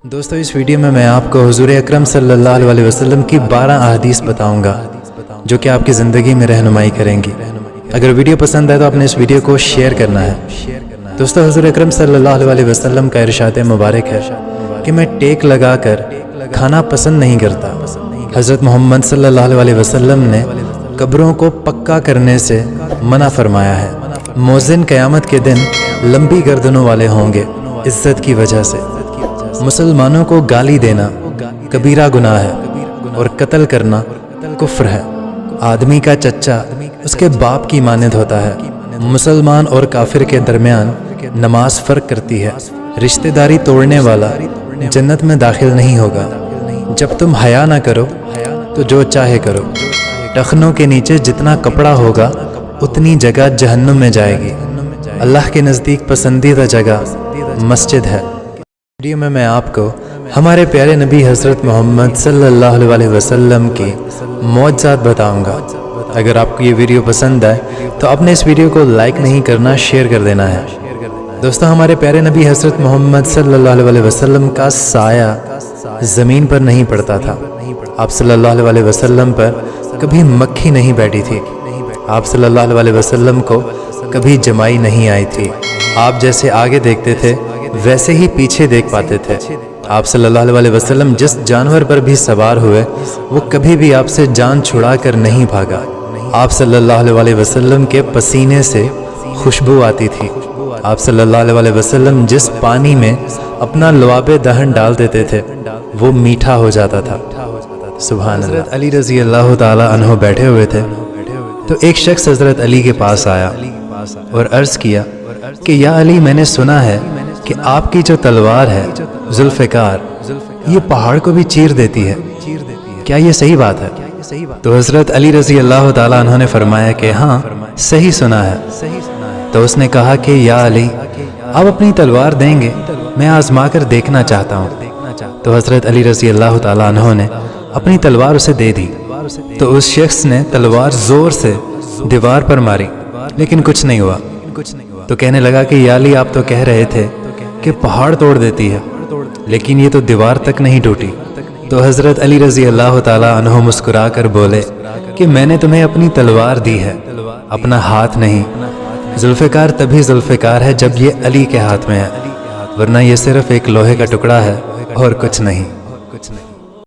دوستو اس ویڈیو میں آپ کو حضور اکرم صلی اللہ علیہ وسلم کی 12 احادیث بتاؤں گا جو کہ آپ کی زندگی میں رہنمائی کریں گی۔ اگر ویڈیو پسند آئے تو آپ نے اس ویڈیو کو شیئر کرنا ہے۔ دوستو حضور اکرم صلی اللہ علیہ وسلم کا ارشاد مبارک ہے کہ میں ٹیک لگا کر کھانا پسند نہیں کرتا۔ حضرت محمد صلی اللہ علیہ وسلم نے قبروں کو پکا کرنے سے منع فرمایا ہے۔ موذن قیامت کے دن لمبی گردنوں والے ہوں گے عزت کی وجہ سے۔ مسلمانوں کو گالی دینا کبیرہ گناہ ہے اور قتل کرنا کفر ہے۔ آدمی کا چچا اس کے باپ کی مانند ہوتا ہے۔ مسلمان اور کافر کے درمیان نماز فرق کرتی ہے۔ رشتہ داری توڑنے والا جنت میں داخل نہیں ہوگا۔ جب تم حیا نہ کرو تو جو چاہے کرو۔ ٹخنوں کے نیچے جتنا کپڑا ہوگا اتنی جگہ جہنم میں جائے گی۔ اللہ کے نزدیک پسندیدہ جگہ مسجد ہے۔ ویڈیو میں آپ کو ہمارے پیارے نبی حضرت محمد صلی اللہ علیہ وسلم کی معجزات بتاؤں گا۔ اگر آپ کو یہ ویڈیو پسند آئے تو آپ نے اس ویڈیو کو لائک نہیں کرنا، شیئر کر دینا ہے۔ دوستو ہمارے پیارے نبی حضرت محمد صلی اللہ علیہ وسلم کا سایہ زمین پر نہیں پڑتا تھا۔ آپ صلی اللہ علیہ وسلم پر کبھی مکھی نہیں بیٹھی تھی۔ آپ صلی اللہ علیہ وسلم کو کبھی جمائی نہیں آئی تھی۔ آپ جیسے آگے دیکھتے تھے ویسے ہی پیچھے دیکھ پاتے تھے۔ آپ صلی اللہ علیہ وسلم جس جانور پر بھی سوار ہوئے وہ کبھی بھی آپ سے جان چھڑا کر نہیں بھاگا۔ آپ صلی اللہ علیہ وسلم کے پسینے سے خوشبو آتی تھی۔ آپ صلی اللہ علیہ وسلم جس پانی میں اپنا لعاب دہن ڈال دیتے تھے وہ میٹھا ہو جاتا تھا۔ سبحان اللہ۔ حضرت علی رضی اللہ تعالی عنہ بیٹھے ہوئے تھے تو ایک شخص حضرت علی کے پاس آیا اور عرض کیا کہ یا علی، میں نے سنا ہے کہ آپ کی جو تلوار ہے ذوالفقار یہ پہاڑ کو بھی چیر دیتی ہے، کیا یہ صحیح بات ہے؟ تو حضرت علی رضی اللہ تعالیٰ عنہ نے فرمایا کہ ہاں صحیح سنا ہے۔ تو اس نے کہا کہ یا علی، آپ اپنی تلوار دیں گے؟ میں آزما کر دیکھنا چاہتا ہوں۔ تو حضرت علی رضی اللہ تعالیٰ عنہ نے اپنی تلوار اسے دے دی۔ تو اس شخص نے تلوار زور سے دیوار پر ماری لیکن کچھ نہیں ہوا۔ تو کہنے لگا کہ یا علی، آپ تو کہہ رہے تھے کہ پہاڑ توڑ دیتی ہے لیکن یہ تو دیوار تک نہیں ٹوٹی۔ تو حضرت علی رضی اللہ تعالیٰ عنہ مسکرا کر بولے کہ میں نے تمہیں اپنی تلوار دی ہے، اپنا ہاتھ نہیں۔ ذوالفقار تبھی ذوالفقار ہے جب یہ علی کے ہاتھ میں ہے، ورنہ یہ صرف ایک لوہے کا ٹکڑا ہے اور کچھ نہیں۔